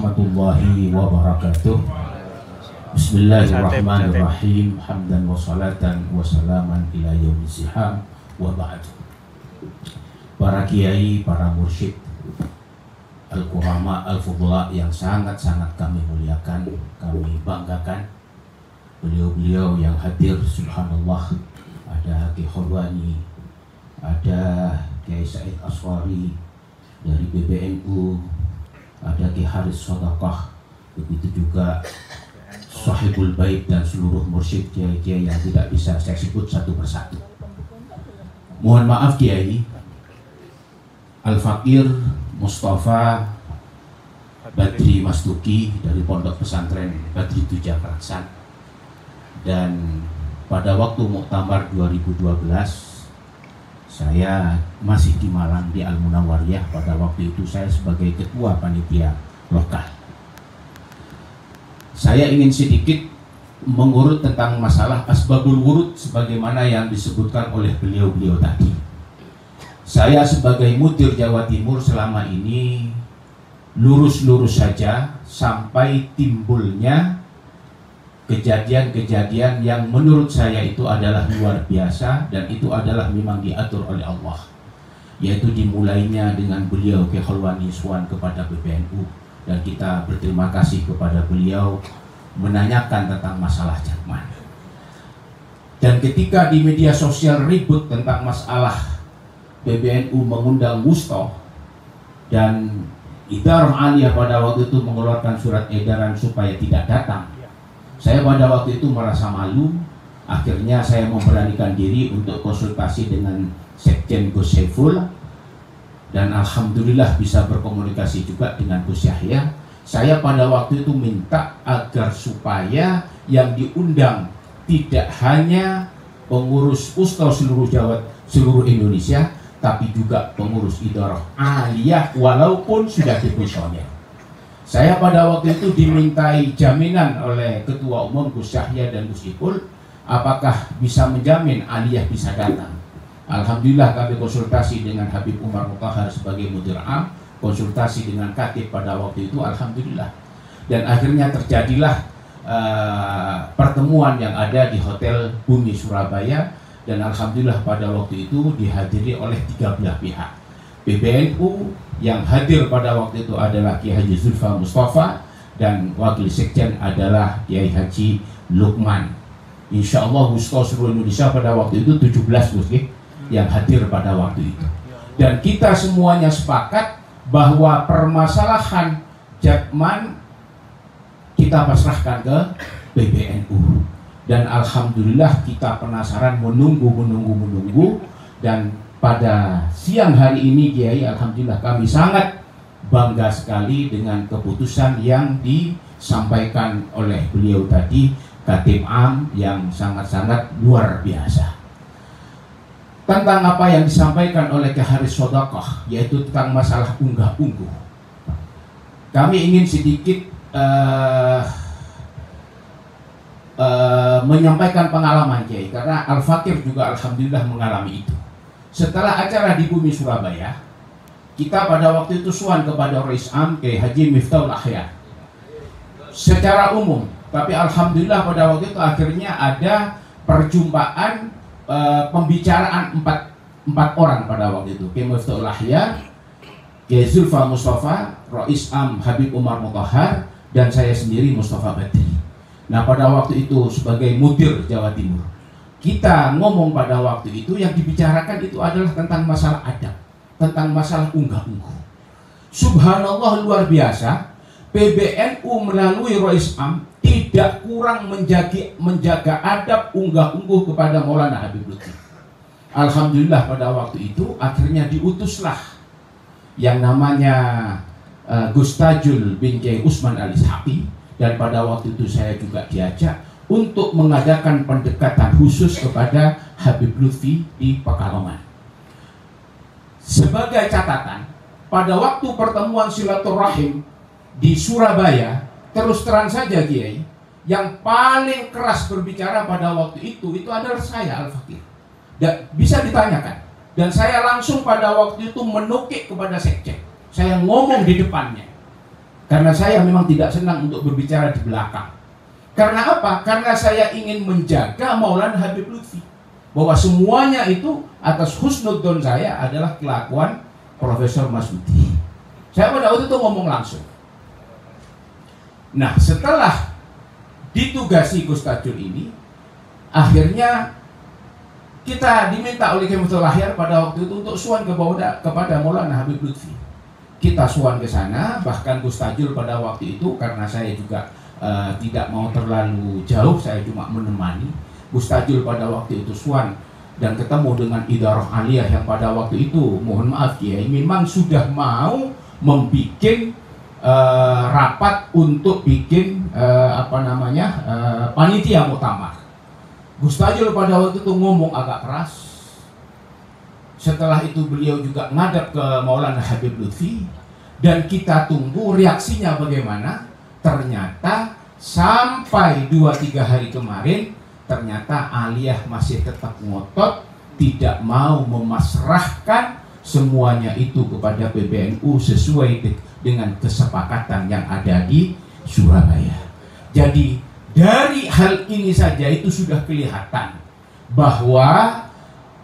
Warahmatullahi wabarakatuh. Bismillahirrahmanirrahim. Hamdan wa salatan wa salaman ila yaumil ziham wa ba'd. Para kiai, para mursyid, al-qurama, al-fudla yang sangat-sangat kami muliakan, kami banggakan. Beliau-beliau yang hadir, subhanallah, ada Kiai Kholwani, ada Kiai Said Aswari dari PBNU, ada Ki Haris Sodaqah, begitu juga Sahibul Bait dan seluruh mursyid kiai-kiai yang tidak bisa saya sebut satu persatu. Mohon maaf Kiai, Al-Fakir Mustafa Badri Mastuki dari Pondok Pesantren Badri Tuja Keraksan, dan pada waktu Muktamar 2012 saya masih di Malang di Al-Munawwariyah. Pada waktu itu saya sebagai ketua panitia lokal. Saya ingin sedikit mengurut tentang masalah asbabul wurud sebagaimana yang disebutkan oleh beliau-beliau tadi. Saya sebagai mudir Jawa Timur selama ini lurus-lurus saja sampai timbulnya kejadian-kejadian yang menurut saya itu adalah luar biasa dan itu adalah memang diatur oleh Allah, yaitu dimulainya dengan beliau Kiai Kholwani Suwan kepada PBNU, dan kita berterima kasih kepada beliau menanyakan tentang masalah Jakman. Dan ketika di media sosial ribut tentang masalah PBNU mengundang Wusto dan Idarah Aliyah pada waktu itu mengeluarkan surat edaran supaya tidak datang, saya pada waktu itu merasa malu. Akhirnya saya memberanikan diri untuk konsultasi dengan Sekjen Gus Saiful, dan alhamdulillah bisa berkomunikasi juga dengan Gus Yahya. Saya pada waktu itu minta agar supaya yang diundang tidak hanya pengurus Usto seluruh Indonesia, tapi juga pengurus Idarah Aliyah walaupun sudah dipensiunkan. Saya pada waktu itu dimintai jaminan oleh Ketua Umum Gus Yahya dan Gus Ipul, apakah bisa menjamin Aliyah bisa datang. Alhamdulillah kami konsultasi dengan Habib Umar Mutahar sebagai Mudir Am, konsultasi dengan Khatib pada waktu itu, alhamdulillah. Dan akhirnya terjadilah pertemuan yang ada di Hotel Bumi Surabaya, dan alhamdulillah pada waktu itu dihadiri oleh 3 belah pihak. PBNU yang hadir pada waktu itu adalah Kiai Haji Zulfa Mustafa, dan wakil sekjen adalah Kiai Haji Lukman. Insya Allah Wusto seluruh Indonesia pada waktu itu 17 muslim yang hadir pada waktu itu. Dan kita semuanya sepakat bahwa permasalahan Jakman kita pasrahkan ke PBNU. Dan alhamdulillah kita penasaran menunggu, dan pada siang hari ini Kiai, alhamdulillah kami sangat bangga sekali dengan keputusan yang disampaikan oleh beliau tadi, Khatib Am, yang sangat-sangat luar biasa. Tentang apa yang disampaikan oleh Kiai Haris Sodaqah, yaitu tentang masalah unggah-ungguh. Kami ingin sedikit menyampaikan pengalaman Kiai, karena Al-Fakir juga alhamdulillah mengalami itu. Setelah acara di Bumi Surabaya, kita pada waktu itu suan kepada Rais Am Kiai Haji Miftahul Ahya secara umum. Tapi alhamdulillah pada waktu itu akhirnya ada perjumpaan pembicaraan empat orang pada waktu itu. Kiai Miftahul Ahya, Kiai Zulfa Mustafa, Rais Am Habib Umar Mutahar, dan saya sendiri Mustafa Badri. Nah pada waktu itu sebagai mudir Jawa Timur, kita ngomong pada waktu itu yang dibicarakan itu adalah tentang masalah adab, tentang masalah unggah-ungguh. Subhanallah, luar biasa, PBNU melalui Rais Am tidak kurang menjaga adab unggah-ungguh kepada Maulana Habib Lutfi. Alhamdulillah pada waktu itu akhirnya diutuslah yang namanya Gus Tajul bin Kiai Usman Al-Ishaqi, dan pada waktu itu saya juga diajak untuk mengadakan pendekatan khusus kepada Habib Lutfi di Pekalongan. Sebagai catatan, pada waktu pertemuan silaturahim di Surabaya, terus terang saja Kiai, yang paling keras berbicara pada waktu itu adalah saya, Al-Fakir. Dan bisa ditanyakan. Dan saya langsung pada waktu itu menukik kepada sekjen. Saya ngomong di depannya. Karena saya memang tidak senang untuk berbicara di belakang. Karena apa? Karena saya ingin menjaga Maulana Habib Lutfi, bahwa semuanya itu atas husnudzon saya adalah kelakuan Profesor Masudi. Saya pada waktu itu ngomong langsung. Nah, setelah ditugasi Gus Tajul ini, akhirnya kita diminta oleh Kementerian Lahir pada waktu itu untuk suan kepada Maulana Habib Lutfi. Kita suan ke sana, bahkan Gus Tajul pada waktu itu, karena saya juga tidak mau terlalu jauh, saya cuma menemani. Gus Tajul pada waktu itu suan dan ketemu dengan Idarah Aliyah yang pada waktu itu, mohon maaf Kiai, memang sudah mau membuat rapat untuk bikin panitia muktamar. Gus Tajul pada waktu itu ngomong agak keras. Setelah itu beliau juga ngadap ke Maulana Habib Lutfi, dan kita tunggu reaksinya bagaimana. Ternyata sampai 2-3 hari kemarin, ternyata Aliyah masih tetap ngotot, tidak mau memasrahkan semuanya itu kepada PBNU sesuai dengan kesepakatan yang ada di Surabaya. Jadi dari hal ini saja itu sudah kelihatan bahwa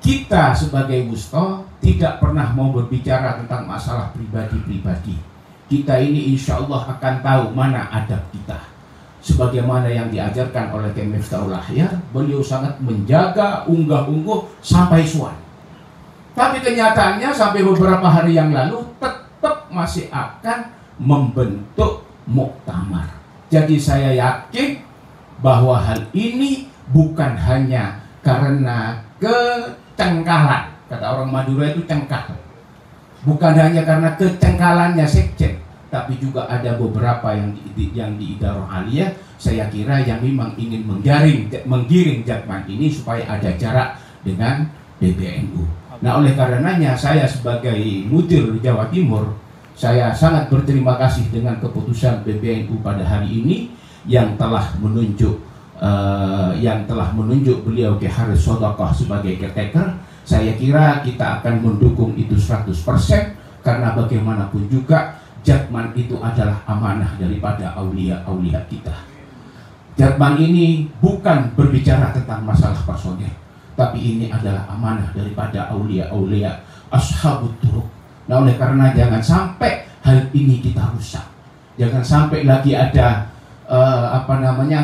kita sebagai Wusto tidak pernah mau berbicara tentang masalah pribadi-pribadi. Kita ini insya Allah akan tahu mana adab kita. Sebagaimana yang diajarkan oleh Kementerian Lahir, beliau sangat menjaga unggah-ungguh sampai suan. Tapi kenyataannya sampai beberapa hari yang lalu tetap masih akan membentuk muktamar. Jadi saya yakin bahwa hal ini bukan hanya karena kecengkalan. Kata orang Madura itu cengkal. Bukan hanya karena kecengkalannya sekjen, tapi juga ada beberapa yang di Idarah Aliyah, saya kira yang memang ingin menggiring Jatman ini supaya ada jarak dengan PBNU. Nah, oleh karenanya saya sebagai mudir Jawa Timur, saya sangat berterima kasih dengan keputusan PBNU pada hari ini yang telah menunjuk beliau Ki Haris Sodaqah sebagai caretaker. Saya kira kita akan mendukung itu 100%, karena bagaimanapun juga Jatman itu adalah amanah daripada aulia-aulia kita. Jatman ini bukan berbicara tentang masalah personel, tapi ini adalah amanah daripada aulia-aulia ashabut turuq. Nah, oleh karena jangan sampai hal ini kita rusak. Jangan sampai lagi ada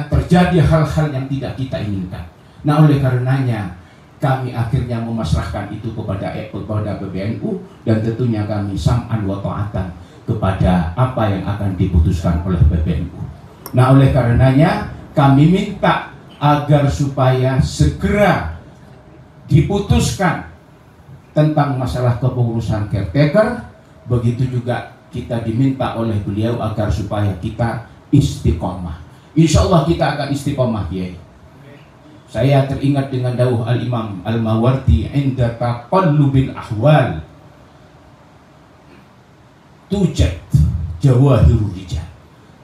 terjadi hal-hal yang tidak kita inginkan. Nah, oleh karenanya kami akhirnya memasrahkan itu kepada PBNU, dan tentunya kami sam'an wa ta'atan kepada apa yang akan diputuskan oleh PBNU. Nah, oleh karenanya kami minta agar supaya segera diputuskan tentang masalah kepengurusan caretaker. Begitu juga kita diminta oleh beliau agar supaya kita istiqomah. Insya Allah kita akan istiqomah, Kiai. Saya teringat dengan dawuh Al-Imam Al-Mawardi, "Inda taqallubil ahwal tujad jawahirul rijal."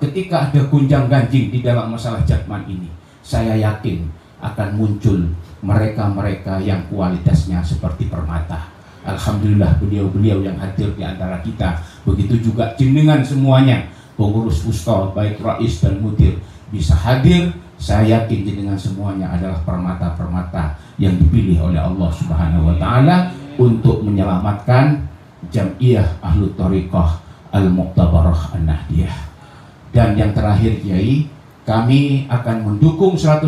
Ketika ada gonjang-ganjing di dalam masalah Jatman ini, saya yakin akan muncul mereka-mereka yang kualitasnya seperti permata. Alhamdulillah beliau-beliau yang hadir di antara kita, begitu juga jenengan semuanya, pengurus Wusto baik rais dan mudir bisa hadir. Saya yakin jenengan semuanya adalah permata-permata yang dipilih oleh Allah Subhanahu wa Ta'ala untuk menyelamatkan Jam'iyah Ahlut Thariqah Al-Muqtabarah An-Nahdiyah. Dan yang terakhir, Kiai, kami akan mendukung 100%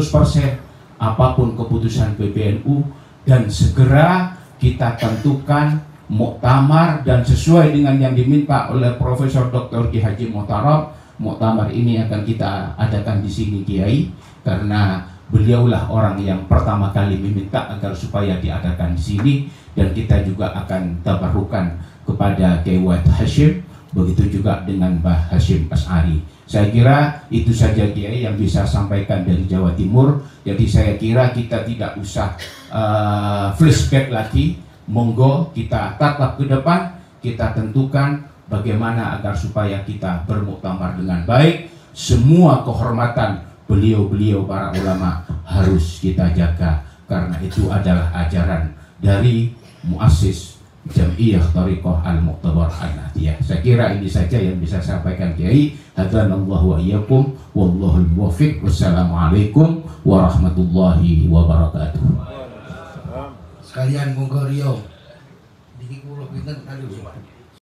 apapun keputusan PBNU, dan segera kita tentukan muktamar, dan sesuai dengan yang diminta oleh Profesor Dr. Ki Haji Muhtarab, muktamar ini akan kita adakan di sini, Kiai, karena beliaulah orang yang pertama kali meminta agar supaya diadakan di sini, dan kita juga akan tabarukan kepada Kiai Wahid Hashim, begitu juga dengan Mbah Hashim As'ari. Saya kira itu saja, Kiai, yang bisa sampaikan dari Jawa Timur. Jadi saya kira kita tidak usah flashback lagi. Monggo kita tatap ke depan, kita tentukan bagaimana agar supaya kita bermuktamar dengan baik. Semua kehormatan beliau-beliau para ulama harus kita jaga, karena itu adalah ajaran dari muassis Jam'iyah Thariqah Al-Muqtabar An-Nahdiyah. Saya kira ini saja yang bisa saya sampaikan Kiai. Hadanallahu wa iyyakum wallahul muwaffiq. Wassalamualaikum warahmatullahi wabarakatuh. Sekalian monggo Rio. Niki kula pinten kali Pak.